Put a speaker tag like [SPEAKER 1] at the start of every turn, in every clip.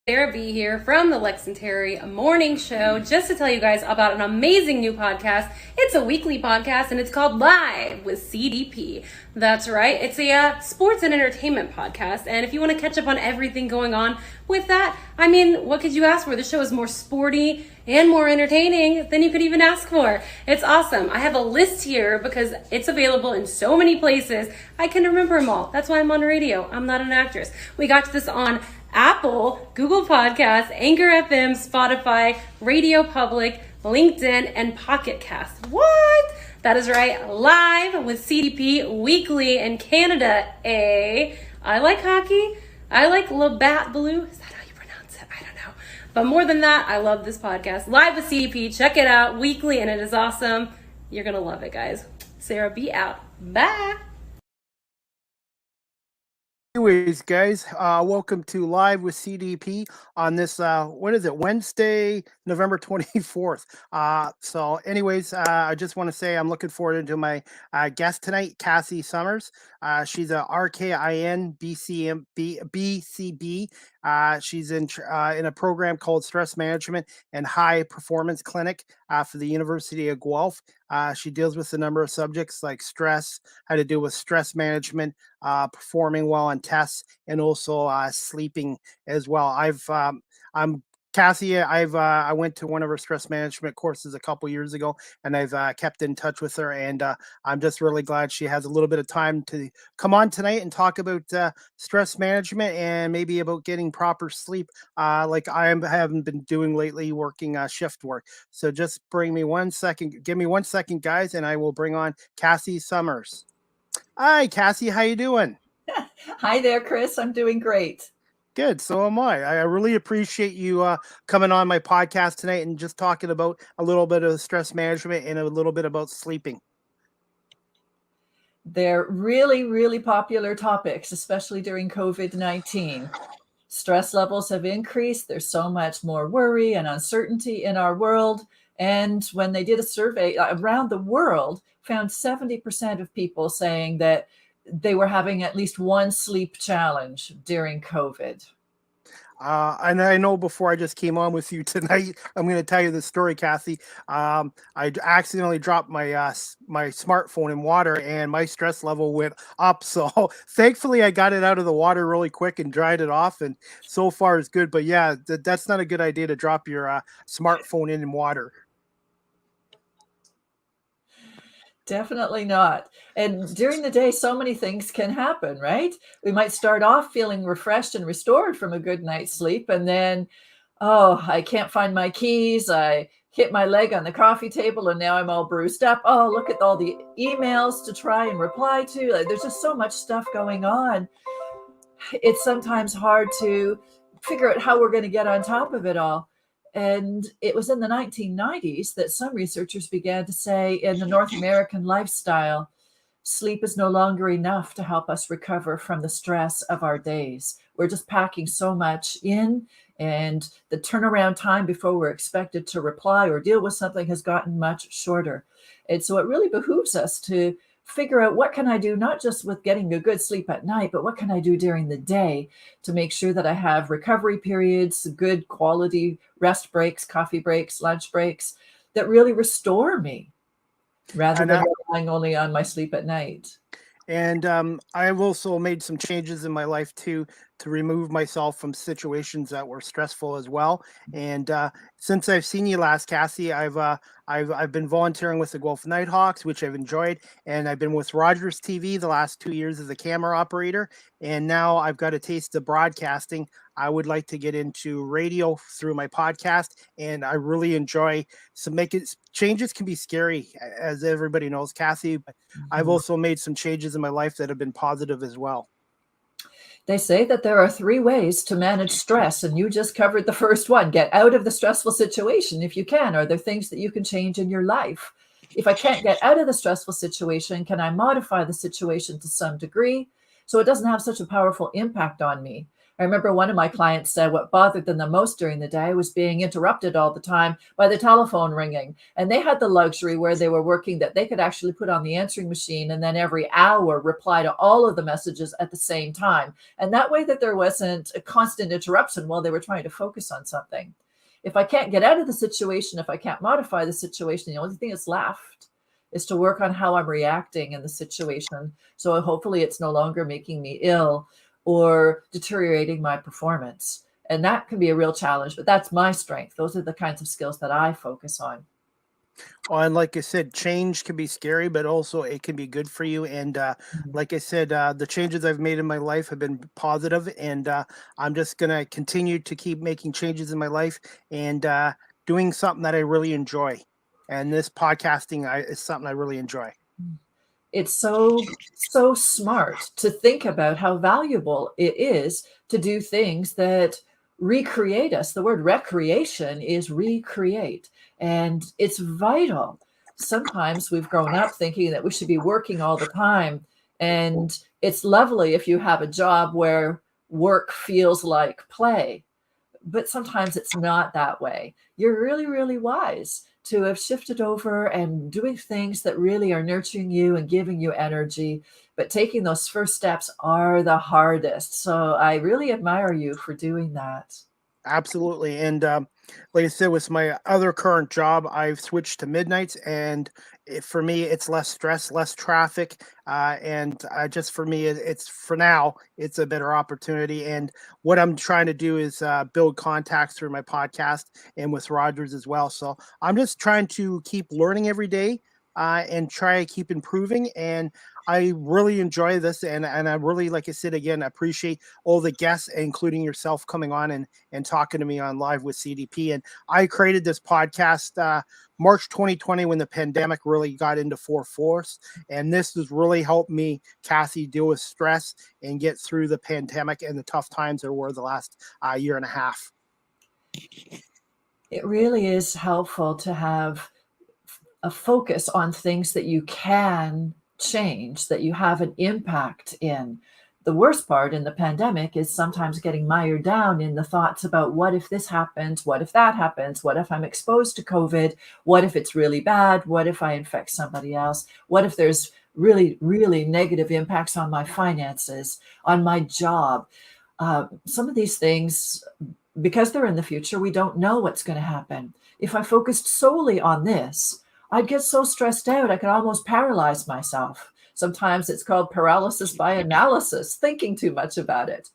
[SPEAKER 1] Sarah B here from the Lex and Terry Morning Show, just to tell you guys about an amazing new podcast. It's a weekly podcast and it's called Live with CDP. That's right, it's a sports and entertainment podcast. And if you want to catch up on everything going on with that, I mean, what could you ask for? The show is more sporty and more entertaining than you could even ask for. It's awesome. I have a list here because it's available in so many places. I can remember them all. That's why I'm on radio. I'm not an actress. We got this on Apple, Google Podcasts, Anchor FM, Spotify, Radio Public, LinkedIn, and Pocket Cast. What? That is right, Live with CDP weekly in Canada. I like hockey. I like Labatt Blue. Is that how you pronounce it? I don't know. But more than that, I love this podcast. Live with CDP. Check it out weekly, and it is awesome. You're going to love it, guys. Sarah B out. Bye.
[SPEAKER 2] Anyways, guys, welcome to Live with CDP on this, Wednesday, November 24th. I just want to say I'm looking forward to my guest tonight, Cassie Summers. She's a RKIN BCB. She's in a program called Stress Management and High Performance Clinic for the University of Guelph. She deals with a number of subjects like stress, how to deal with stress management, performing well on tests, and also sleeping as well. I'm Cassie. I went to one of her stress management courses a couple years ago, and I've kept in touch with her. And I'm just really glad she has a little bit of time to come on tonight and talk about stress management and maybe about getting proper sleep, like haven't been doing lately, working shift work. So just give me 1 second, guys, and I will bring on Cassie Summers. Hi, Cassie. How you doing?
[SPEAKER 3] Hi there, Chris. I'm doing great.
[SPEAKER 2] Good. So am I. I really appreciate you coming on my podcast tonight and just talking about a little bit of stress management and a little bit about sleeping.
[SPEAKER 3] They're really, really popular topics, especially during COVID-19. Stress levels have increased. There's so much more worry and uncertainty in our world. And when they did a survey around the world, found 70% of people saying that they were having at least one sleep challenge during COVID.
[SPEAKER 2] And I know before I just came on with you tonight, I'm going to tell you the story, Kathy. I accidentally dropped my my smartphone in water, and my stress level went up. So thankfully, I got it out of the water really quick and dried it off, and so far it's good. But yeah, that's not a good idea to drop your smartphone in water.
[SPEAKER 3] Definitely not. And during the day, so many things can happen, right? We might start off feeling refreshed and restored from a good night's sleep. And then, oh, I can't find my keys. I hit my leg on the coffee table and now I'm all bruised up. Oh, look at all the emails to try and reply to. Like, there's just so much stuff going on. It's sometimes hard to figure out how we're going to get on top of it all. And it was in the 1990s that some researchers began to say in the North American lifestyle, sleep is no longer enough to help us recover from the stress of our days. We're just packing so much in, and the turnaround time before we're expected to reply or deal with something has gotten much shorter. And so it really behooves us to figure out, what can I do, not just with getting a good sleep at night, but what can I do during the day to make sure that I have recovery periods, good quality rest breaks, coffee breaks, lunch breaks that really restore me rather than relying only on my sleep at night.
[SPEAKER 2] And I've also made some changes in my life too, to remove myself from situations that were stressful as well. And since I've seen you last, Cassie, I've been volunteering with the Guelph Nighthawks, which I've enjoyed, and I've been with Rogers TV the last 2 years as a camera operator. And now I've got a taste of broadcasting. I would like to get into radio through my podcast, and I really enjoy changes can be scary, as everybody knows, Cassie, but I've also made some changes in my life that have been positive as well.
[SPEAKER 3] They say that there are 3 ways to manage stress, and you just covered the first one. Get out of the stressful situation if you can. Are there things that you can change in your life? If I can't get out of the stressful situation, can I modify the situation to some degree so it doesn't have such a powerful impact on me? I remember one of my clients said what bothered them the most during the day was being interrupted all the time by the telephone ringing. And they had the luxury where they were working that they could actually put on the answering machine and then every hour reply to all of the messages at the same time. And that way that there wasn't a constant interruption while they were trying to focus on something. If I can't get out of the situation, if I can't modify the situation, the only thing that's left is to work on how I'm reacting in the situation. So hopefully it's no longer making me ill or deteriorating my performance. And that can be a real challenge, but that's my strength. Those are the kinds of skills that I focus on.
[SPEAKER 2] Well, and like I said, change can be scary, but also it can be good for you. And like I said, the changes I've made in my life have been positive, and I'm just gonna continue to keep making changes in my life and doing something that I really enjoy. And this podcasting is something I really enjoy.
[SPEAKER 3] It's so smart to think about how valuable it is to do things that recreate us. The word recreation is recreate, and it's vital. Sometimes we've grown up thinking that we should be working all the time, and it's lovely if you have a job where work feels like play, but sometimes it's not that way. You're really, really wise to have shifted over and doing things that really are nurturing you and giving you energy. But taking those first steps are the hardest. So I really admire you for doing that.
[SPEAKER 2] Absolutely. And like I said, with my other current job, I've switched to midnights. And for me, it's less stress, less traffic. And just for me, it's for now, it's a better opportunity. And what I'm trying to do is build contacts through my podcast and with Rogers as well. So I'm just trying to keep learning every day. And try to keep improving. And I really enjoy this. And I really, like I said, again, appreciate all the guests, including yourself, coming on and talking to me on Live with CDP. And I created this podcast March 2020 when the pandemic really got into full force. And this has really helped me, Cassie, deal with stress and get through the pandemic and the tough times there were the last year and a half.
[SPEAKER 3] It really is helpful to have a focus on things that you can change, that you have an impact in. The worst part in the pandemic is sometimes getting mired down in the thoughts about what if this happens? What if that happens? What if I'm exposed to COVID? What if it's really bad? What if I infect somebody else? What if there's really, really negative impacts on my finances, on my job? Some of these things, because they're in the future, we don't know what's going to happen. If I focused solely on this, I'd get so stressed out, I could almost paralyze myself. Sometimes it's called paralysis by analysis, thinking too much about it.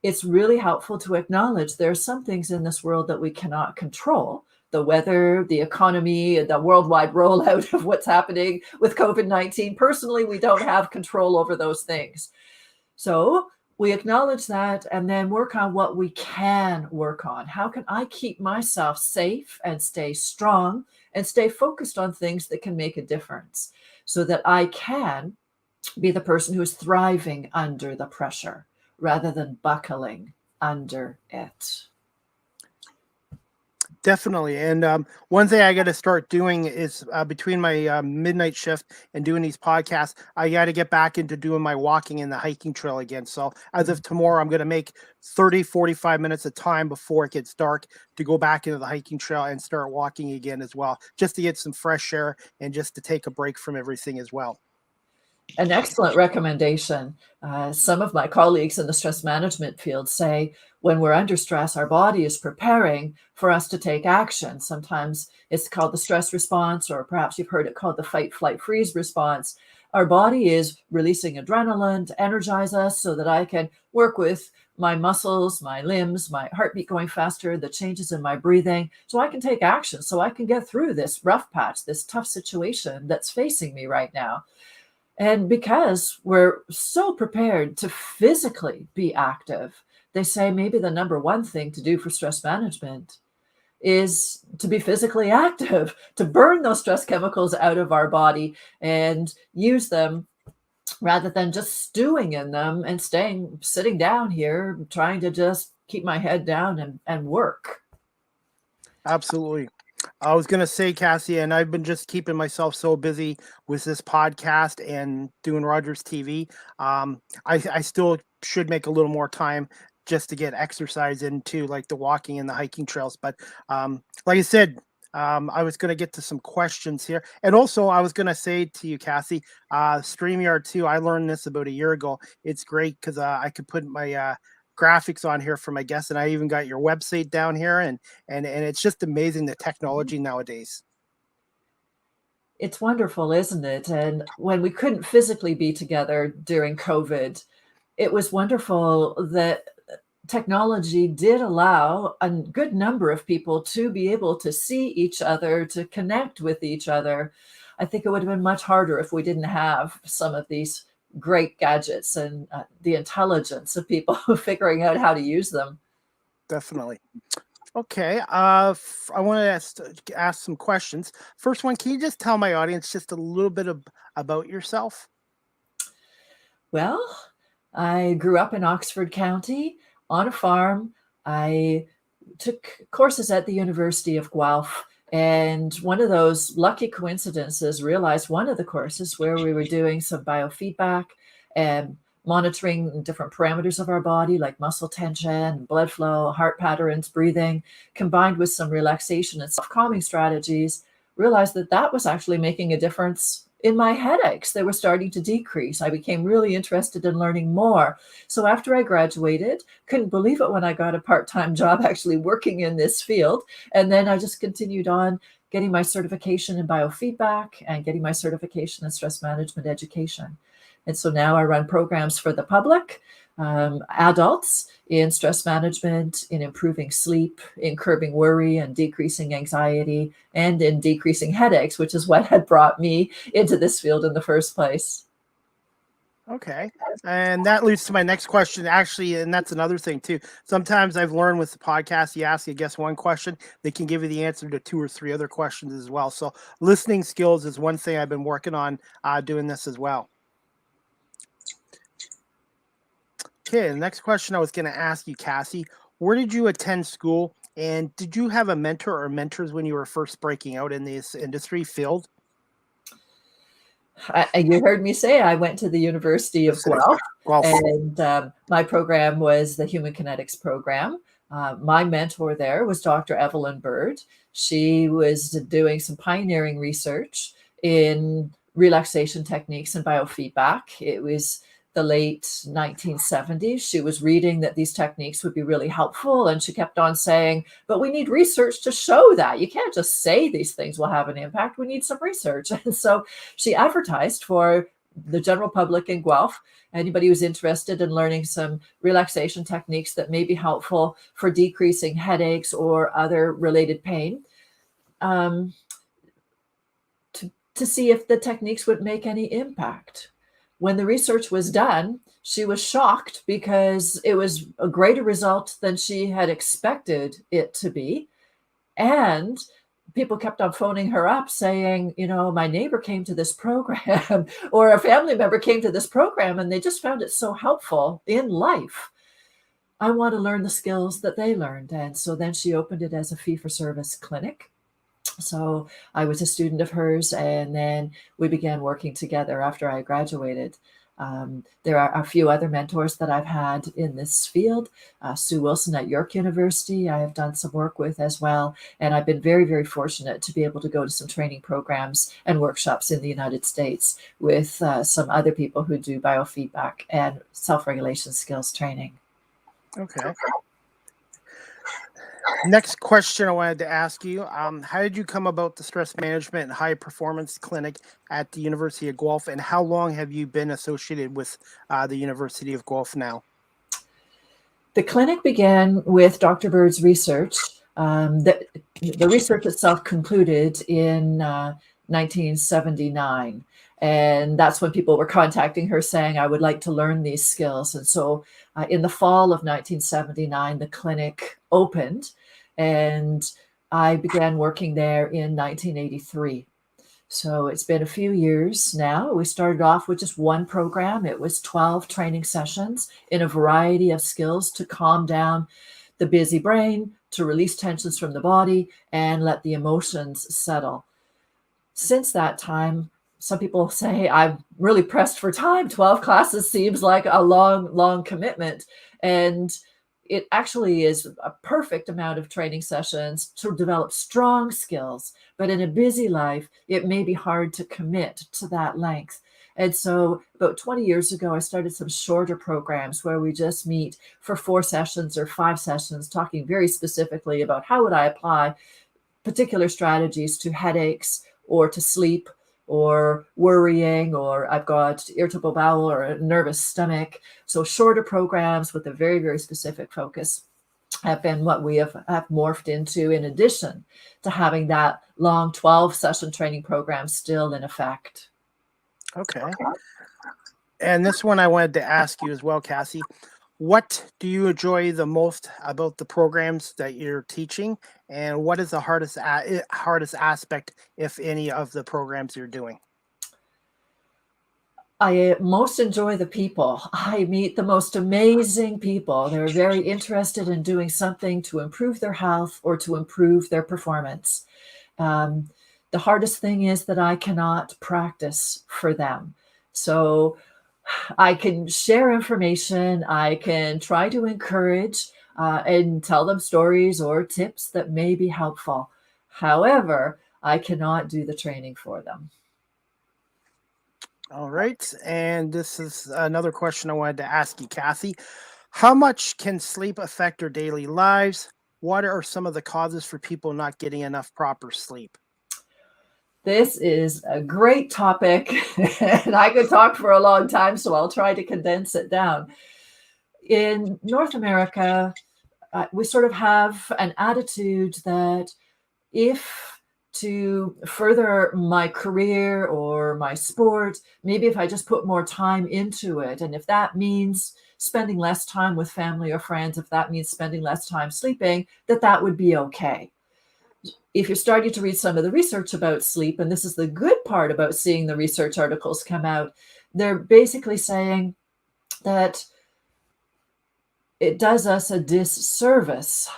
[SPEAKER 3] It's really helpful to acknowledge there are some things in this world that we cannot control. The weather, the economy, the worldwide rollout of what's happening with COVID-19. Personally, we don't have control over those things. So we acknowledge that and then work on what we can work on. How can I keep myself safe and stay strong and stay focused on things that can make a difference so that I can be the person who is thriving under the pressure rather than buckling under it?
[SPEAKER 2] Definitely. And one thing I got to start doing is between my midnight shift and doing these podcasts, I got to get back into doing my walking in the hiking trail again. So as of tomorrow, I'm going to make 45 minutes of time before it gets dark to go back into the hiking trail and start walking again as well, just to get some fresh air and just to take a break from everything as well.
[SPEAKER 3] An excellent recommendation. Some of my colleagues in the stress management field say when we're under stress, our body is preparing for us to take action. Sometimes it's called the stress response, or perhaps you've heard it called the fight, flight, freeze response. Our body is releasing adrenaline to energize us so that I can work with my muscles, my limbs, my heartbeat going faster, the changes in my breathing, so I can take action, so I can get through this rough patch, this tough situation that's facing me right now. And because we're so prepared to physically be active, they say maybe the number one thing to do for stress management is to be physically active, to burn those stress chemicals out of our body and use them rather than just stewing in them and sitting down here, trying to just keep my head down and work.
[SPEAKER 2] Absolutely. I was going to say, Cassie, and I've been just keeping myself so busy with this podcast and doing Rogers TV. I still should make a little more time just to get exercise into, like the walking and the hiking trails. But like I said, I was going to get to some questions here. And also, I was going to say to you, Cassie, StreamYard too, I learned this about a year ago. It's great because I could put my graphics on here for my guests, and I even got your website down here. And it's just amazing the technology nowadays.
[SPEAKER 3] It's wonderful, isn't it? And when we couldn't physically be together during COVID, it was wonderful that technology did allow a good number of people to be able to see each other, to connect with each other. I think it would have been much harder if we didn't have some of these great gadgets and the intelligence of people figuring out how to use them.
[SPEAKER 2] Definitely. Okay. I want to ask some questions. First one, can you just tell my audience just a little bit about yourself?
[SPEAKER 3] Well, I grew up in Oxford County on a farm. I took courses at the University of Guelph, and one of those lucky coincidences realized one of the courses where we were doing some biofeedback and monitoring different parameters of our body, like muscle tension, blood flow, heart patterns, breathing, combined with some relaxation and self-calming strategies, realized that that was actually making a difference in my headaches. They were starting to decrease. I became really interested in learning more. So after I graduated, couldn't believe it when I got a part-time job actually working in this field. And then I just continued on getting my certification in biofeedback and getting my certification in stress management education. And so now I run programs for the public, adults, in stress management, in improving sleep, in curbing worry and decreasing anxiety, and in decreasing headaches, which is what had brought me into this field in the first place.
[SPEAKER 2] Okay. And that leads to my next question, actually, and that's another thing too. Sometimes I've learned with the podcast, you ask a guest one question, they can give you the answer to 2 or 3 other questions as well. So listening skills is one thing I've been working on doing this as well. Okay, the next question I was going to ask you, Cassie, where did you attend school, and did you have a mentor or mentors when you were first breaking out in this industry field?
[SPEAKER 3] You heard me say I went to the University of Guelph, and my program was the Human Kinetics program. My mentor there was Dr. Evelyn Bird. She was doing some pioneering research in relaxation techniques and biofeedback. It was the late 1970s. She was reading that these techniques would be really helpful, and she kept on saying, but we need research to show that. You can't just say these things will have an impact. We need some research. And so she advertised for the general public in Guelph, anybody who's interested in learning some relaxation techniques that may be helpful for decreasing headaches or other related pain, to see if the techniques would make any impact. When the research was done, she was shocked because it was a greater result than she had expected it to be. And people kept on phoning her up saying, you know, my neighbor came to this program or a family member came to this program and they just found it so helpful in life. I want to learn the skills that they learned. And so then she opened it as a fee-for-service clinic. So I was a student of hers, and then we began working together after I graduated. There are a few other mentors that I've had in this field. Sue Wilson at York University, I have done some work with as well. And I've been very, very fortunate to be able to go to some training programs and workshops in the United States with some other people who do biofeedback and self-regulation skills training.
[SPEAKER 2] Okay. Next question I wanted to ask you, how did you come about the stress management and high performance clinic at the University of Guelph, and how long have you been associated with the University of Guelph now?
[SPEAKER 3] The clinic began with Dr. Bird's research. The research itself concluded in 1979. And that's when people were contacting her saying, I would like to learn these skills. And so in the fall of 1979, the clinic opened, and I began working there in 1983. So it's been a few years now. We started off with just one program. It was 12 training sessions in a variety of skills to calm down the busy brain, to release tensions from the body, and let the emotions settle. Since that time, some people say I'm really pressed for time. 12 classes seems like a long, long commitment. And it actually is a perfect amount of training sessions to develop strong skills. But in a busy life, it may be hard to commit to that length. And so about 20 years ago, I started some shorter programs where we just meet for 4 sessions or 5 sessions, talking very specifically about how would I apply particular strategies to headaches or to sleep or worrying, or I've got irritable bowel or a nervous stomach. So shorter programs with a very, very specific focus have been what we have morphed into, in addition to having that long 12-session training program still in effect.
[SPEAKER 2] Okay. And this one I wanted to ask you as well, Cassie. What do you enjoy the most about the programs that you're teaching, and what is the hardest aspect, if any, of the programs you're doing?
[SPEAKER 3] I most enjoy the people. I meet the most amazing people. They're very interested in doing something to improve their health or to improve their performance. The hardest thing is that I cannot practice for them. So I can share information, I can try to encourage and tell them stories or tips that may be helpful. However, I cannot do the training for them.
[SPEAKER 2] All right. And this is another question I wanted to ask you, Kathy. How much can sleep affect our daily lives? What are some of the causes for people not getting enough proper sleep?
[SPEAKER 3] This is a great topic, and I could talk for a long time, so I'll try to condense it down. In North America, we sort of have an attitude that if to further my career or my sport, maybe if I just put more time into it, and if that means spending less time with family or friends, if that means spending less time sleeping, that would be okay. If you're starting to read some of the research about sleep, and this is the good part about seeing the research articles come out, they're basically saying that it does us a disservice.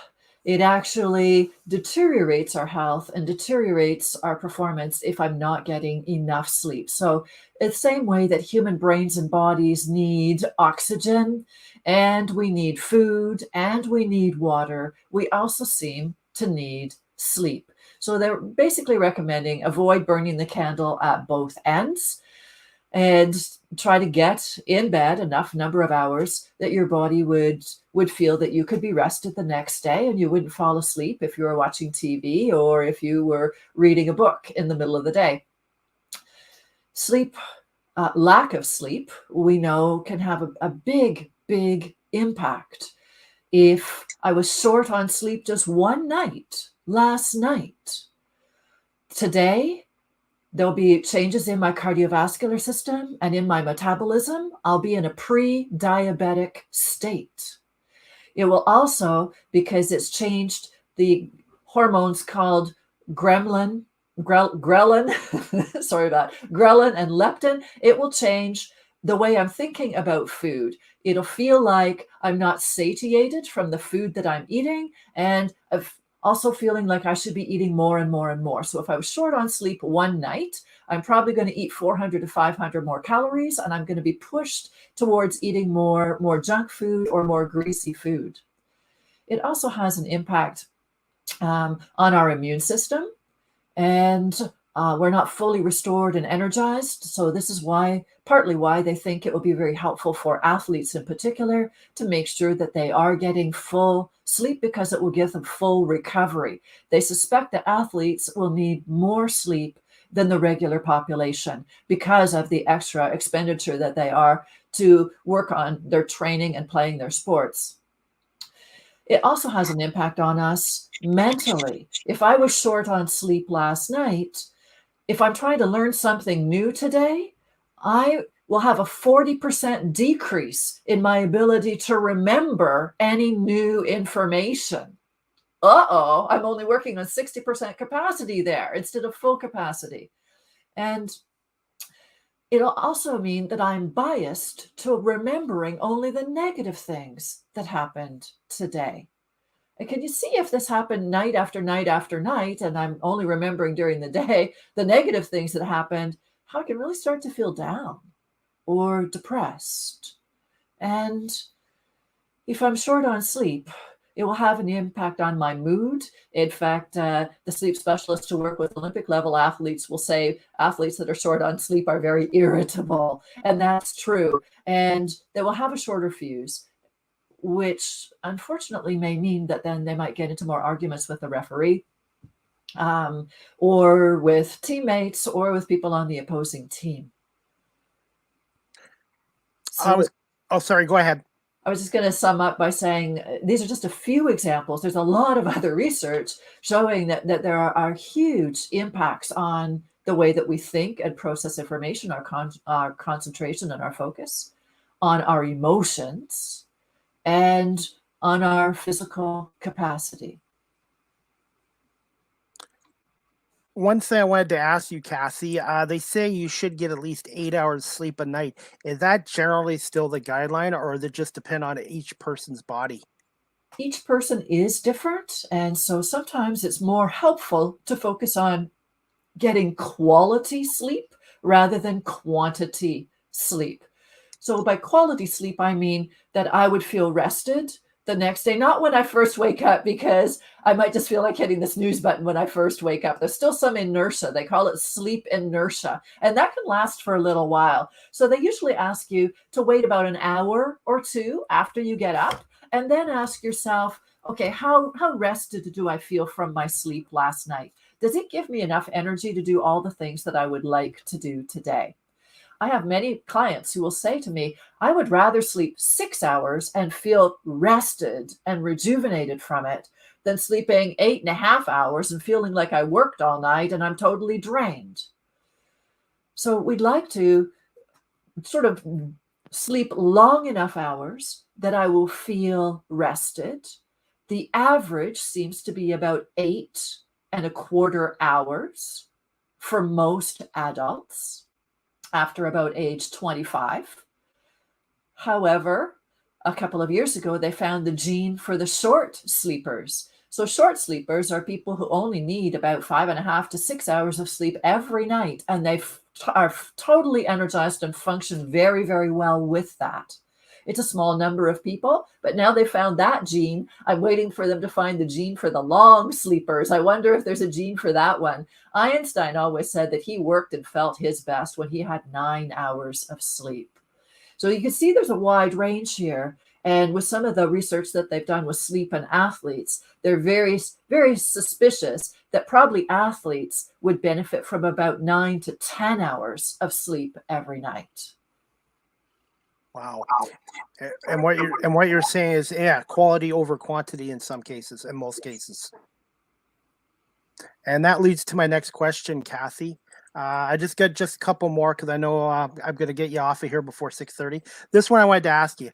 [SPEAKER 3] It actually deteriorates our health and deteriorates our performance if I'm not getting enough sleep. So it's the same way that human brains and bodies need oxygen, and we need food, and we need water, we also seem to need sleep. So they're basically recommending avoid burning the candle at both ends and try to get in bed enough number of hours that your body would feel that you could be rested the next day and you wouldn't fall asleep if you were watching TV or if you were reading a book in the middle of the day. Sleep, lack of sleep, we know can have a big, big impact. If I was short on sleep just one night, last night, today, there'll be changes in my cardiovascular system and in my metabolism. I'll be in a pre-diabetic state. It will also, because it's changed the hormones called ghrelin, sorry about ghrelin and leptin, it will change the way I'm thinking about food. It'll feel like I'm not satiated from the food that I'm eating, and also feeling like I should be eating more and more and more. So if I was short on sleep one night, I'm probably going to eat 400 to 500 more calories, and I'm going to be pushed towards eating more junk food or more greasy food. It also has an impact on our immune system, and we're not fully restored and energized. So this is partly why they think it will be very helpful for athletes in particular to make sure that they are getting full sleep, because it will give them full recovery. They suspect that athletes will need more sleep than the regular population because of the extra expenditure that they are to work on their training and playing their sports. It also has an impact on us mentally. If I was short on sleep last night, if I'm trying to learn something new today, I will have a 40% decrease in my ability to remember any new information. I'm only working on 60% capacity there instead of full capacity. And it'll also mean that I'm biased to remembering only the negative things that happened today. And can you see if this happened night after night after night, and I'm only remembering during the day the negative things that happened, how I can really start to feel down or depressed? And If I'm short on sleep, it will have an impact on my mood. In fact, the sleep specialists who work with Olympic level athletes will say athletes that are short on sleep are very irritable. And that's true. And they will have a shorter fuse, which unfortunately may mean that then they might get into more arguments with the referee, or with teammates, or with people on the opposing team.
[SPEAKER 2] Sorry, go ahead.
[SPEAKER 3] I was just going to sum up by saying these are just a few examples. There's a lot of other research showing that there are huge impacts on the way that we think and process information, our concentration and our focus, on our emotions, and on our physical capacity.
[SPEAKER 2] One thing I wanted to ask you, Cassie, they say you should get at least 8 hours sleep a night. Is that generally still the guideline, or does it just depend on each person's body?
[SPEAKER 3] Each person is different, and so sometimes it's more helpful to focus on getting quality sleep rather than quantity sleep. So by quality sleep, I mean that I would feel rested the next day, not when I first wake up, because I might just feel like hitting the snooze button when I first wake up. There's still some inertia. They call it sleep inertia, and that can last for a little while. So they usually ask you to wait about an hour or two after you get up, and then ask yourself, okay, how rested do I feel from my sleep last night? Does it give me enough energy to do all the things that I would like to do today? I have many clients who will say to me, I would rather sleep 6 hours and feel rested and rejuvenated from it than sleeping 8.5 hours and feeling like I worked all night and I'm totally drained. So we'd like to sort of sleep long enough hours that I will feel rested. The average seems to be about 8.25 hours for most adults after about age 25. However, a couple of years ago, they found the gene for the short sleepers. So short sleepers are people who only need about 5.5 to 6 hours of sleep every night, and they are totally energized and function very, very well with that. It's a small number of people, but now they found that gene. I'm waiting for them to find the gene for the long sleepers. I wonder if there's a gene for that one. Einstein always said that he worked and felt his best when he had 9 hours of sleep. So you can see there's a wide range here. And with some of the research that they've done with sleep and athletes, they're very, very suspicious that probably athletes would benefit from about 9 to 10 hours of sleep every night.
[SPEAKER 2] Wow. And what you're saying is, yeah, quality over quantity in some cases, in most cases. And that leads to my next question, Kathy. I just got a couple more because I know I'm going to get you off of here before 6:30. This one I wanted to ask you.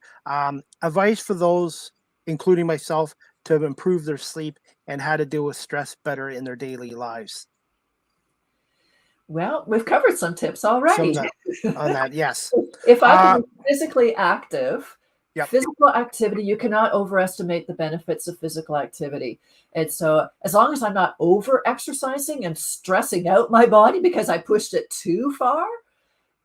[SPEAKER 2] Advice for those, including myself, to improve their sleep and how to deal with stress better in their daily lives.
[SPEAKER 3] Well, we've covered some tips already.
[SPEAKER 2] On that, yes.
[SPEAKER 3] If I can be physically active,
[SPEAKER 2] Yep.
[SPEAKER 3] Physical activity, you cannot overestimate the benefits of physical activity. And so as long as I'm not over exercising and stressing out my body because I pushed it too far,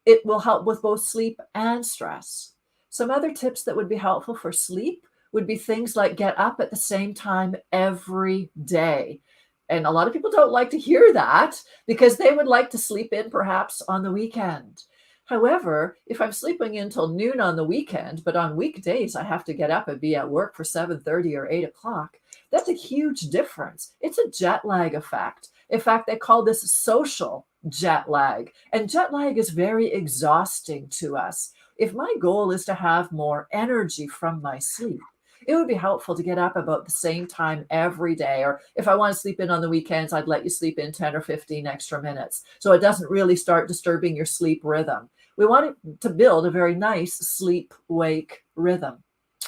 [SPEAKER 3] it will help with both sleep and stress. Some other tips that would be helpful for sleep would be things like get up at the same time every day. And a lot of people don't like to hear that because they would like to sleep in perhaps on the weekend. However, if I'm sleeping until noon on the weekend, but on weekdays I have to get up and be at work for 7:30 or 8 o'clock, that's a huge difference. It's a jet lag effect. In fact, they call this social jet lag. And jet lag is very exhausting to us. If my goal is to have more energy from my sleep, it would be helpful to get up about the same time every day. Or if I want to sleep in on the weekends, I'd let you sleep in 10 or 15 extra minutes. So it doesn't really start disturbing your sleep rhythm. We want to build a very nice sleep-wake rhythm.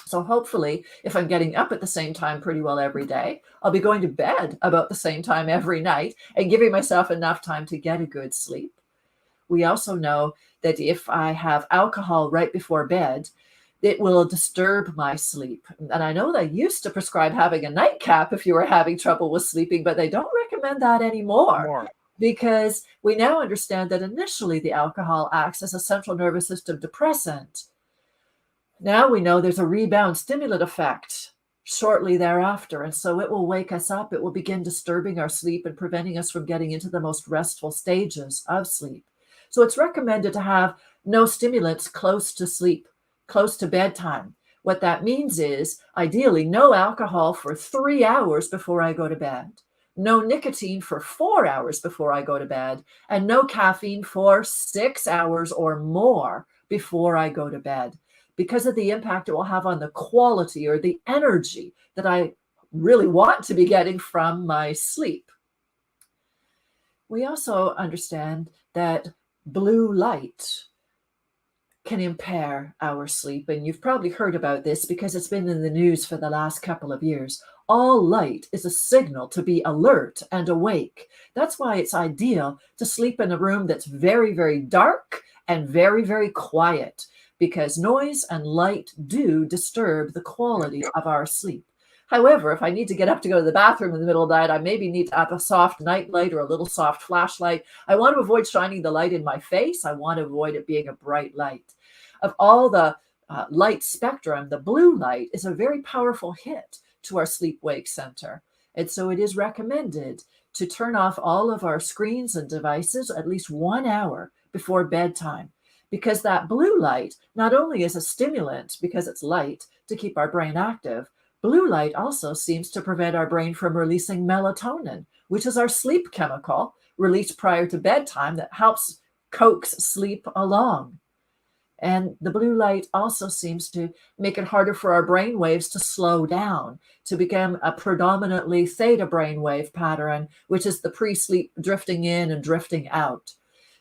[SPEAKER 3] So hopefully, if I'm getting up at the same time pretty well every day, I'll be going to bed about the same time every night and giving myself enough time to get a good sleep. We also know that if I have alcohol right before bed, it will disturb my sleep. And I know they used to prescribe having a nightcap if you were having trouble with sleeping, but they don't recommend that anymore. Because we now understand that initially the alcohol acts as a central nervous system depressant. Now we know there's a rebound stimulant effect shortly thereafter. And so it will wake us up. It will begin disturbing our sleep and preventing us from getting into the most restful stages of sleep. So it's recommended to have no stimulants close to sleep, close to bedtime. What that means is ideally no alcohol for 3 hours before I go to bed, no nicotine for 4 hours before I go to bed, and no caffeine for 6 hours or more before I go to bed, because of the impact it will have on the quality or the energy that I really want to be getting from my sleep. We also understand that blue light can impair our sleep. And you've probably heard about this because it's been in the news for the last couple of years. All light is a signal to be alert and awake. That's why it's ideal to sleep in a room that's very, very dark and very, very quiet, because noise and light do disturb the quality of our sleep. However, if I need to get up to go to the bathroom in the middle of the night, I maybe need to have a soft night light or a little soft flashlight. I want to avoid shining the light in my face. I want to avoid it being a bright light. Of all the light spectrum, the blue light is a very powerful hit to our sleep-wake center. And so it is recommended to turn off all of our screens and devices at least 1 hour before bedtime, because that blue light not only is a stimulant because it's light to keep our brain active, blue light also seems to prevent our brain from releasing melatonin, which is our sleep chemical released prior to bedtime that helps coax sleep along. And the blue light also seems to make it harder for our brain waves to slow down, to become a predominantly theta brainwave pattern, which is the pre-sleep drifting in and drifting out.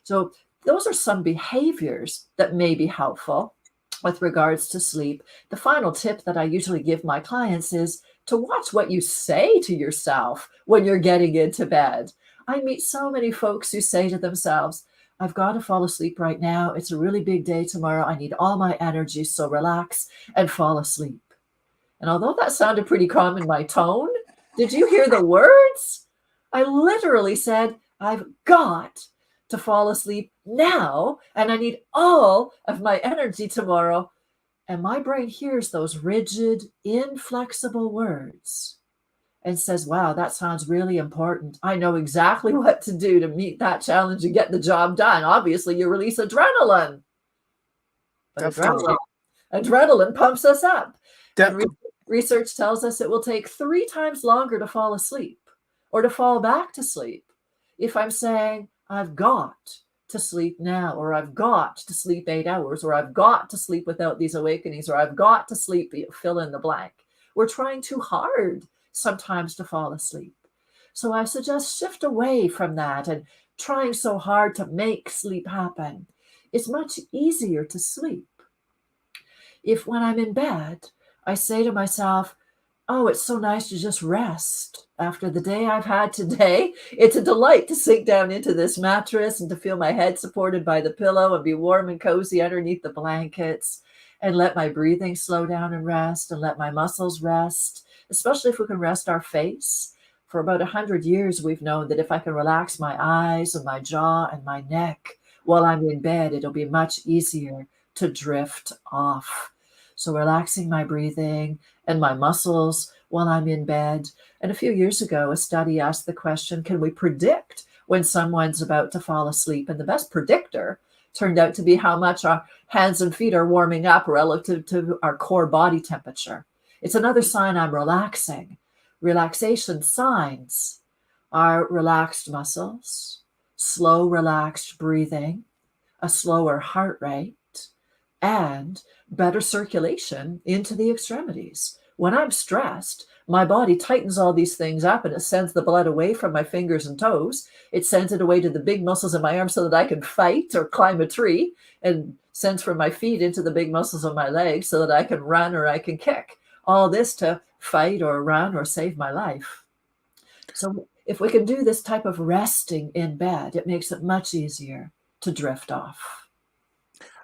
[SPEAKER 3] So those are some behaviors that may be helpful with regards to sleep. The final tip that I usually give my clients is to watch what you say to yourself when you're getting into bed. I meet so many folks who say to themselves, I've got to fall asleep right now. It's a really big day tomorrow. I need all my energy, so relax and fall asleep. And although that sounded pretty calm in my tone, did you hear the words? I literally said, I've got to fall asleep now, and I need all of my energy tomorrow. And my brain hears those rigid, inflexible words and says, wow, that sounds really important. I know exactly what to do to meet that challenge and get the job done. Obviously, you release adrenaline. But adrenaline pumps us up. And research tells us it will take 3 times longer to fall asleep or to fall back to sleep if I'm saying, I've got to sleep now, or I've got to sleep 8 hours, or I've got to sleep without these awakenings, or I've got to sleep, fill in the blank. We're trying too hard sometimes to fall asleep. So I suggest shift away from that and trying so hard to make sleep happen. It's much easier to sleep if when I'm in bed, I say to myself, oh, it's so nice to just rest after the day I've had today. It's a delight to sink down into this mattress and to feel my head supported by the pillow and be warm and cozy underneath the blankets, and let my breathing slow down and rest, and let my muscles rest, especially if we can rest our face. For about 100 years, we've known that if I can relax my eyes and my jaw and my neck while I'm in bed, it'll be much easier to drift off. So relaxing my breathing and my muscles while I'm in bed. And a few years ago, a study asked the question, can we predict when someone's about to fall asleep? And the best predictor turned out to be how much our hands and feet are warming up relative to our core body temperature. It's another sign I'm relaxing. Relaxation signs are relaxed muscles, slow, relaxed breathing, a slower heart rate, and better circulation into the extremities. When I'm stressed, my body tightens all these things up and it sends the blood away from my fingers and toes. It sends it away to the big muscles in my arms so that I can fight or climb a tree, and sends from my feet into the big muscles of my legs so that I can run or I can kick. All this to fight or run or save my life. So if we can do this type of resting in bed, it makes it much easier to drift off.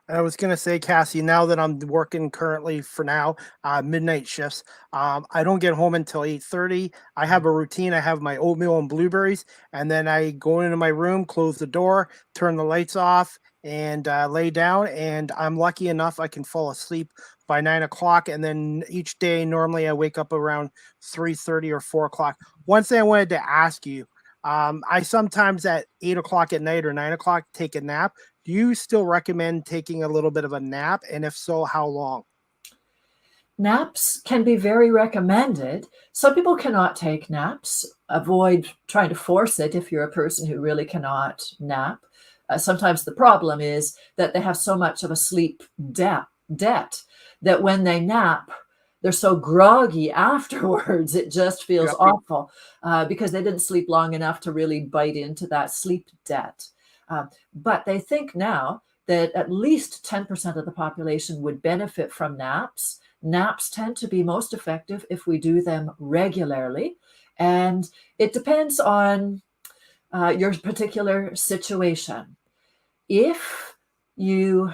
[SPEAKER 2] I was going to say, Cassie, now that I'm working currently for now, midnight shifts, I don't get home until 8:30. I have a routine. I have my oatmeal and blueberries, and then I go into my room, close the door, turn the lights off, and lay down. And I'm lucky enough I can fall asleep by 9 o'clock. And then each day, normally I wake up around 3:30 or 4 o'clock. One thing I wanted to ask you, I sometimes at 8 o'clock at night or 9 o'clock take a nap. Do you still recommend taking a little bit of a nap? And if so, how long?
[SPEAKER 3] Naps can be very recommended. Some people cannot take naps. Avoid trying to force it if you're a person who really cannot nap. Sometimes the problem is that they have so much of a sleep debt that when they nap, they're so groggy afterwards, it just feels
[SPEAKER 2] Yep.
[SPEAKER 3] awful because they didn't sleep long enough to really bite into that sleep debt. But they think now that at least 10% of the population would benefit from naps. Naps tend to be most effective if we do them regularly. And it depends on your particular situation. If you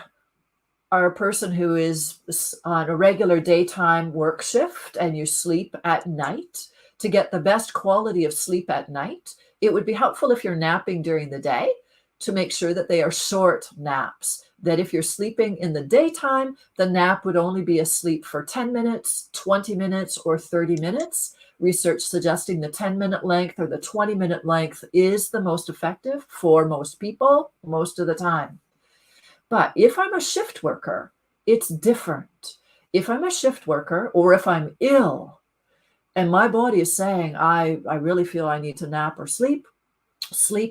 [SPEAKER 3] are a person who is on a regular daytime work shift and you sleep at night, to get the best quality of sleep at night, it would be helpful if you're napping during the day to make sure that they are short naps. That if you're sleeping in the daytime, the nap would only be asleep for 10 minutes, 20 minutes, or 30 minutes. Research suggesting the 10-minute length or the 20-minute length is the most effective for most people most of the time. But if I'm a shift worker, it's different. If I'm a shift worker or if I'm ill and my body is saying, I really feel I need to nap or sleep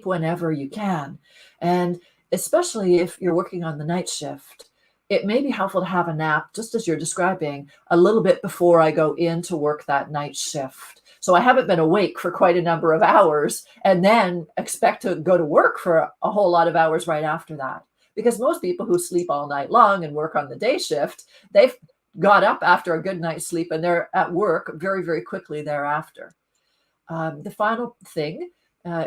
[SPEAKER 3] whenever you can. And especially if you're working on the night shift, it may be helpful to have a nap, just as you're describing, a little bit before I go in to work that night shift. So I haven't been awake for quite a number of hours and then expect to go to work for a whole lot of hours right after that. Because most people who sleep all night long and work on the day shift, they've got up after a good night's sleep and they're at work very, very quickly thereafter. The final thing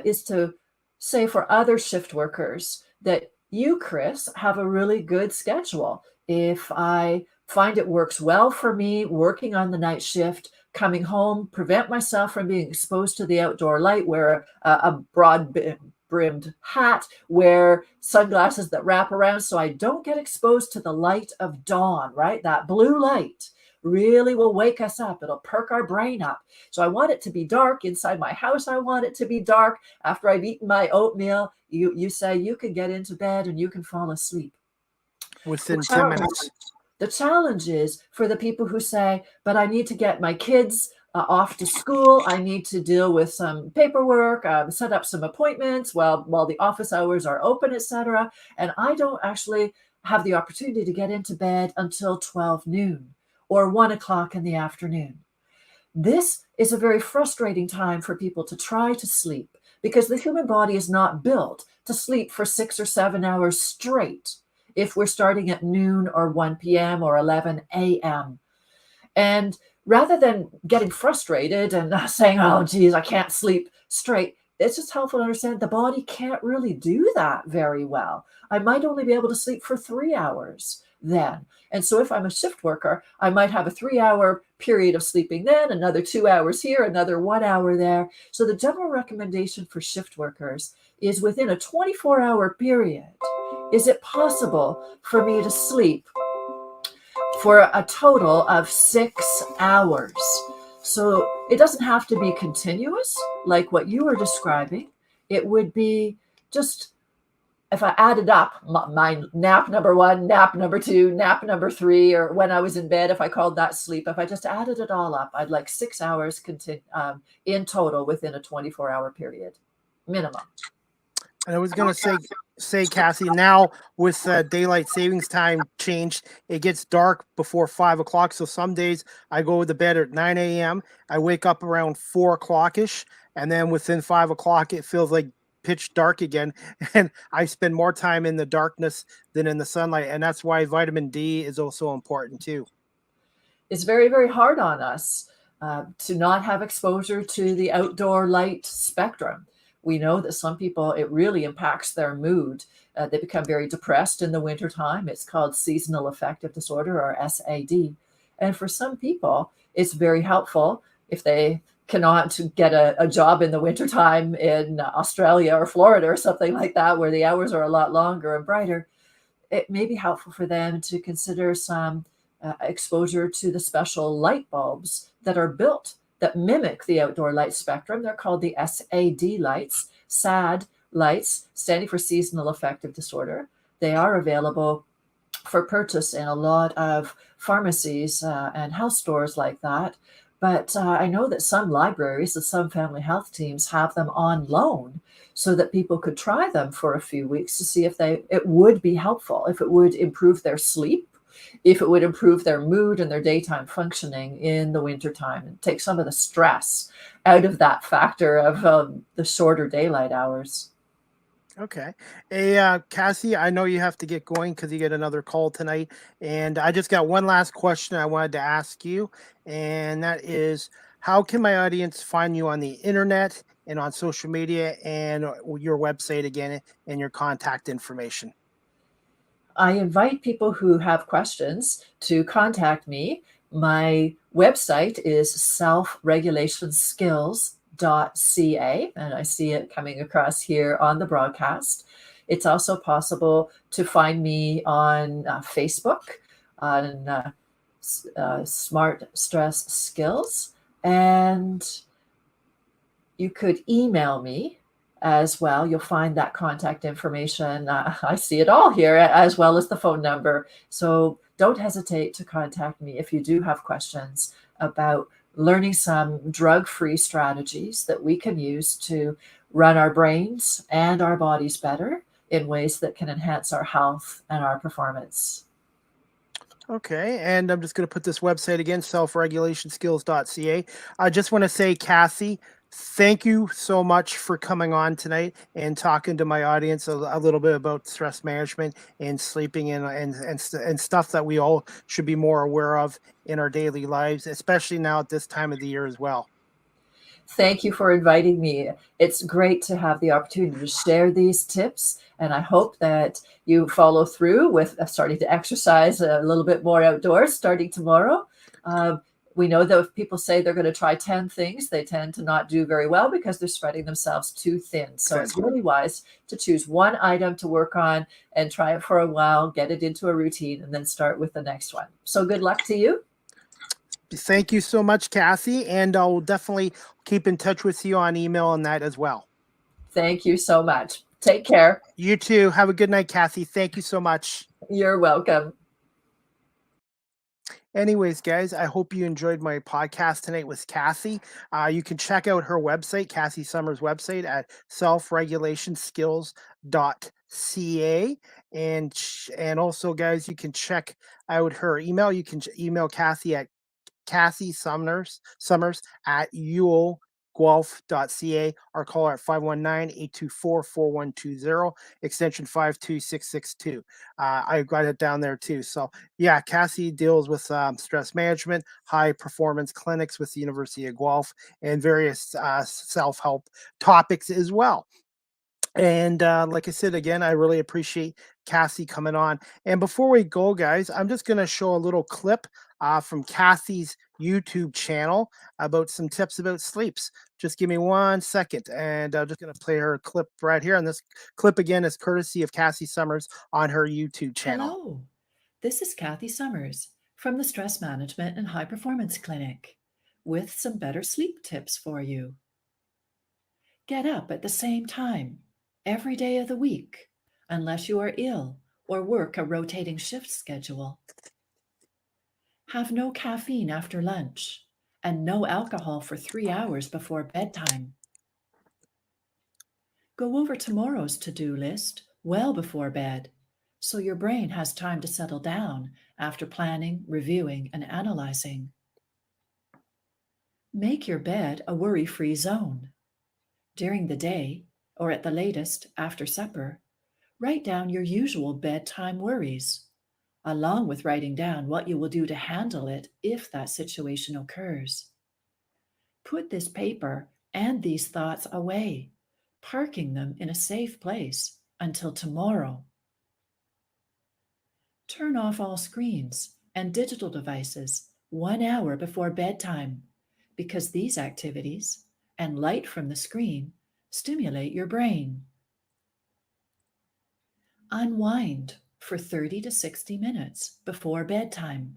[SPEAKER 3] is to say for other shift workers that you, Chris, have a really good schedule. If I find it works well for me working on the night shift, coming home, prevent myself from being exposed to the outdoor light, wear a broad brimmed hat, wear sunglasses that wrap around so I don't get exposed to the light of dawn, right? That blue light really will wake us up. It'll perk our brain up. So I want it to be dark inside my house. I want it to be dark after I've eaten my oatmeal. You say you can get into bed and you can fall asleep.
[SPEAKER 2] Within 10 minutes.
[SPEAKER 3] The challenge is for the people who say, but I need to get my kids off to school. I need to deal with some paperwork, set up some appointments while the office hours are open, etc. And I don't actually have the opportunity to get into bed until 12 noon or 1 o'clock in the afternoon. This is a very frustrating time for people to try to sleep because the human body is not built to sleep for 6 or 7 hours straight if we're starting at noon or 1 p.m. or 11 a.m. And rather than getting frustrated and saying, oh, geez, I can't sleep straight, it's just helpful to understand the body can't really do that very well. I might only be able to sleep for 3 hours then. And so if I'm a shift worker, I might have a 3-hour period of sleeping then, another 2 hours here, another 1 hour there. So the general recommendation for shift workers is within a 24-hour period, is it possible for me to sleep for a total of 6 hours? So it doesn't have to be continuous like what you were describing. It would be just, if I added up my nap number 1, nap number 2, nap number 3, or when I was in bed, if I called that sleep, if I just added it all up, I'd like 6 hours in total within a 24-hour period, minimum.
[SPEAKER 2] And I was going to say, Cassie, now with daylight savings time changed, it gets dark before 5 o'clock. So some days I go to bed at 9 a.m. I wake up around 4 o'clock-ish. And then within 5 o'clock, it feels like pitch dark again. And I spend more time in the darkness than in the sunlight. And that's why vitamin D is also important too.
[SPEAKER 3] It's very, very hard on us to not have exposure to the outdoor light spectrum. We know that some people, it really impacts their mood. They become very depressed in the wintertime. It's called seasonal affective disorder, or SAD. And for some people, it's very helpful if they cannot get a job in the wintertime in Australia or Florida or something like that, where the hours are a lot longer and brighter. it may be helpful for them to consider some exposure to the special light bulbs that are built that mimic the outdoor light spectrum. They're called the SAD lights, SAD lights, standing for seasonal affective disorder. They are available for purchase in a lot of pharmacies and health stores like that. But I know that some libraries and some family health teams have them on loan so that people could try them for a few weeks to see if it would be helpful, if it would improve their sleep, if it would improve their mood and their daytime functioning in the wintertime and take some of the stress out of that factor of the shorter daylight hours.
[SPEAKER 2] Okay. Hey, Cassie, I know you have to get going because you get another call tonight. And I just got one last question I wanted to ask you. And that is, how can my audience find you on the internet and on social media and your website again and your contact information?
[SPEAKER 3] I invite people who have questions to contact me. My website is selfregulationskills.ca, and I see it coming across here on the broadcast. It's also possible to find me on Facebook, on Smart Stress Skills, and you could email me as well. You'll find that contact information. I see it all here, as well as the phone number. So don't hesitate to contact me if you do have questions about learning some drug-free strategies that we can use to run our brains and our bodies better in ways that can enhance our health and our performance.
[SPEAKER 2] Okay, and I'm just going to put this website again, selfregulationskills.ca. I just want to say, Cassie, thank you so much for coming on tonight and talking to my audience a little bit about stress management and sleeping and stuff that we all should be more aware of in our daily lives, especially now at this time of the year as well.
[SPEAKER 3] Thank you for inviting me. It's great to have the opportunity to share these tips, and I hope that you follow through with starting to exercise a little bit more outdoors starting tomorrow. We know that if people say they're going to try 10 things, they tend to not do very well because they're spreading themselves too thin. So it's really wise to choose one item to work on and try it for a while, get it into a routine, and then start with the next one. So good luck to you.
[SPEAKER 2] Thank you so much, Cassie, and I'll definitely keep in touch with you on email on that as well.
[SPEAKER 3] Thank you so much. Take care.
[SPEAKER 2] You too. Have a good night, Cassie. Thank you so much.
[SPEAKER 3] You're welcome.
[SPEAKER 2] Anyways, guys, I hope you enjoyed my podcast tonight with Cassie. You can check out her website, Cassie Summers' website, at selfregulationskills.ca. And also, guys, you can check out her email. You can email Cassie at Cassie Summers at Guelph.ca or call her at 519-824-4120, extension 52662. I got it down there too. So yeah, Cassie deals with stress management, high performance clinics with the University of Guelph, and various self-help topics as well. And like I said, again, I really appreciate Cassie coming on. And before we go, guys, I'm just going to show a little clip from Cassie's YouTube channel about some tips about sleeps. Just give me 1 second, and I'm just going to play her clip right here. And this clip, again, is courtesy of Cassie Summers on her YouTube channel.
[SPEAKER 4] Hello, this is Kathy Summers from the Stress Management and High Performance Clinic with some better sleep tips for you. Get up at the same time every day of the week, unless you are ill or work a rotating shift schedule. Have no caffeine after lunch and no alcohol for 3 hours before bedtime. Go over tomorrow's to-do list well before bed, so your brain has time to settle down after planning, reviewing, and analyzing. Make your bed a worry-free zone. During the day, or at the latest after supper, write down your usual bedtime worries, along with writing down what you will do to handle it if that situation occurs. Put this paper and these thoughts away, parking them in a safe place until tomorrow. Turn off all screens and digital devices 1 hour before bedtime, because these activities and light from the screen stimulate your brain. Unwind for 30 to 60 minutes before bedtime.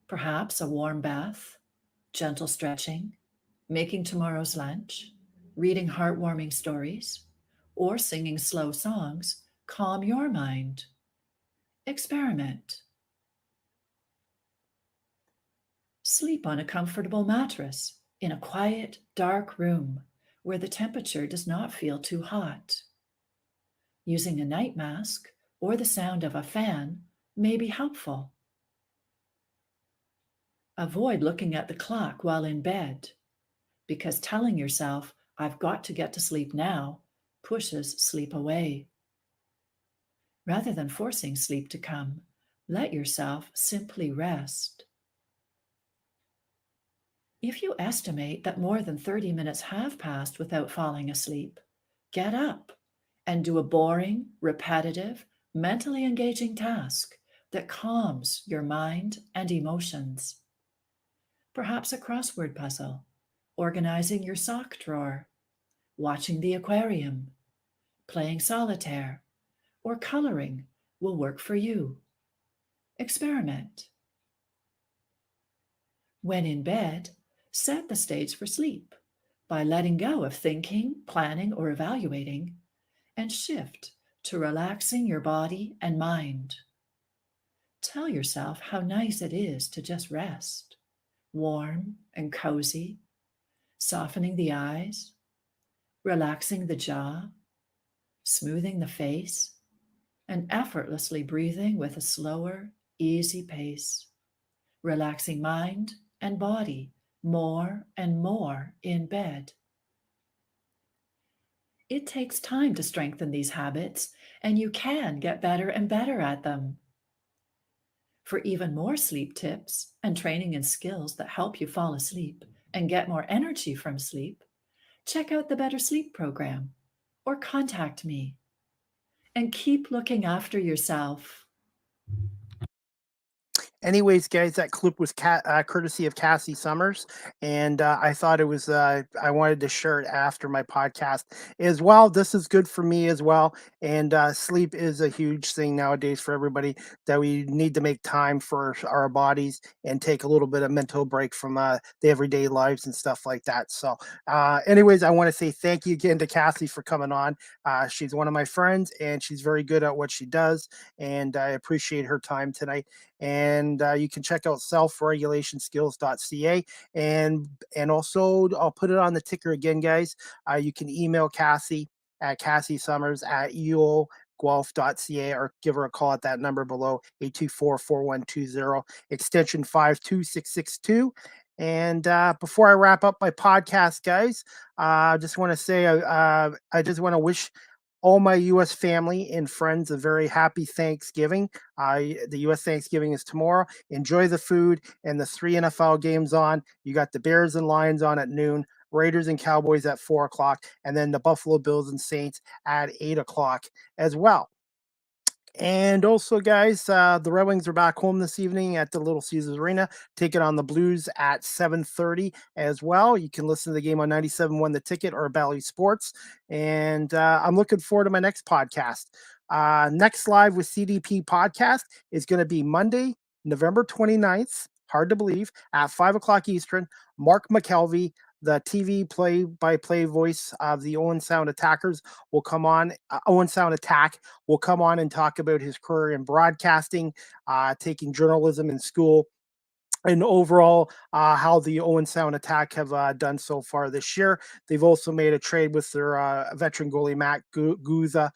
[SPEAKER 4] Perhaps a warm bath, gentle stretching, making tomorrow's lunch, reading heartwarming stories, or singing slow songs calm your mind. Experiment. Sleep on a comfortable mattress in a quiet, dark room where the temperature does not feel too hot. Using a night mask or the sound of a fan may be helpful. Avoid looking at the clock while in bed, because telling yourself, "I've got to get to sleep now," pushes sleep away. Rather than forcing sleep to come, let yourself simply rest. If you estimate that more than 30 minutes have passed without falling asleep, get up and do a boring, repetitive, mentally engaging task that calms your mind and emotions. Perhaps a crossword puzzle, organizing your sock drawer, watching the aquarium, playing solitaire, or coloring will work for you. Experiment. When in bed, set the stage for sleep by letting go of thinking, planning, or evaluating, and shift to relaxing your body and mind. Tell yourself how nice it is to just rest, warm and cozy, softening the eyes, relaxing the jaw, smoothing the face, and effortlessly breathing with a slower, easy pace, relaxing mind and body more and more in bed. It takes time to strengthen these habits, and you can get better and better at them. For even more sleep tips and training and skills that help you fall asleep and get more energy from sleep, check out the Better Sleep program or contact me. And keep looking after yourself.
[SPEAKER 2] Anyways, guys, that clip was courtesy of Cassie Summers, and I thought it was. I wanted to share it after my podcast as well. This is good for me as well, and sleep is a huge thing nowadays for everybody. That we need to make time for our bodies and take a little bit of mental break from the everyday lives and stuff like that. So, anyways, I want to say thank you again to Cassie for coming on. She's one of my friends, and she's very good at what she does, and I appreciate her time tonight. And you can check out selfregulationskills.ca, and also I'll put it on the ticker again, guys. You can email Cassie at cassiesummers@uolguelph.ca, or give her a call at that number below, 824-4120, extension 52662. And before I wrap up my podcast, guys, I just want to say I just want to wish all my U.S. family and friends a very happy Thanksgiving. The U.S. Thanksgiving is tomorrow. Enjoy the food and the 3 NFL games on. You got the Bears and Lions on at noon, Raiders and Cowboys at 4 o'clock, and then the Buffalo Bills and Saints at 8 o'clock as well. And also, guys, the Red Wings are back home this evening at the Little Caesars Arena, taking on the Blues at 7:30 as well. You can listen to the game on 97.1 The Ticket or Bally Sports. And I'm looking forward to my next podcast. Next Live with CDP podcast is going to be Monday, November 29th. Hard to believe, at 5 o'clock Eastern. Mark McKelvey, the TV play-by-play voice of the Owen Sound Attackers, will come on. Owen Sound Attack will come on and talk about his career in broadcasting, taking journalism in school, and overall how the Owen Sound Attack have done so far this year. They've also made a trade with their veteran goalie Matt Guza,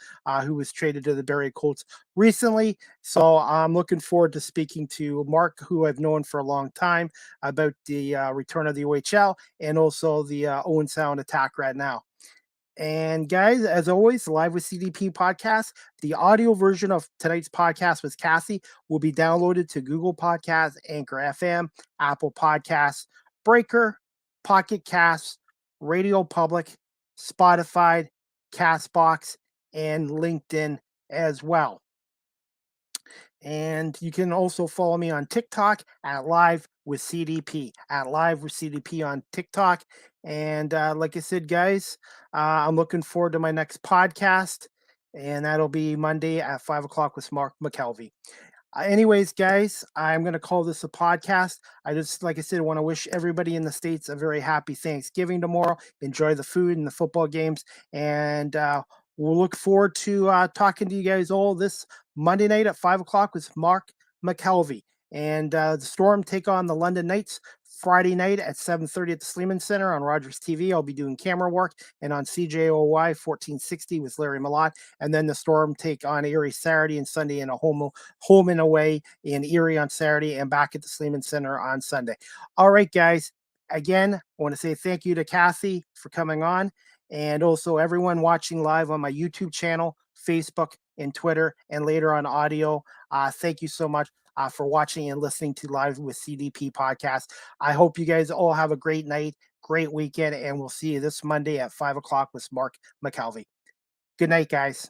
[SPEAKER 2] who was traded to the Barrie Colts recently. So I'm looking forward to speaking to Mark, who I've known for a long time, about the return of the OHL and also the Owen Sound Attack right now. And guys, as always, Live with CDP podcast, the audio version of tonight's podcast with Cassie will be downloaded to Google Podcasts, Anchor FM, Apple Podcasts, Breaker, Pocket Casts, Radio Public, Spotify, Castbox, and LinkedIn as well. And you can also follow me on TikTok at Live with CDP, on TikTok. And like I said, guys, I'm looking forward to my next podcast. and that'll be Monday at 5 o'clock with Mark McKelvey. Anyways, guys, I'm going to call this a podcast. I just, like I said, want to wish everybody in the States a very happy Thanksgiving tomorrow. Enjoy the food and the football games. And we'll look forward to talking to you guys all this Monday night at 5 o'clock with Mark McKelvey. And the Storm take on the London Knights Friday night at 7:30 at the Sleeman Center on Rogers TV. I'll be doing camera work, and on CJOY 1460 with Larry Malott. And then the Storm take on Erie Saturday and Sunday in a home and away in Erie on Saturday and back at the Sleeman Center on Sunday. All right, guys. Again, I want to say thank you to Kathy for coming on, and also everyone watching live on my YouTube channel, Facebook, and Twitter, and later on audio. Thank you so much for watching and listening to Live with CDP podcast. I hope you guys all have a great night, great weekend, and we'll see you this Monday at 5 o'clock with Mark McKelvey. Good night, guys.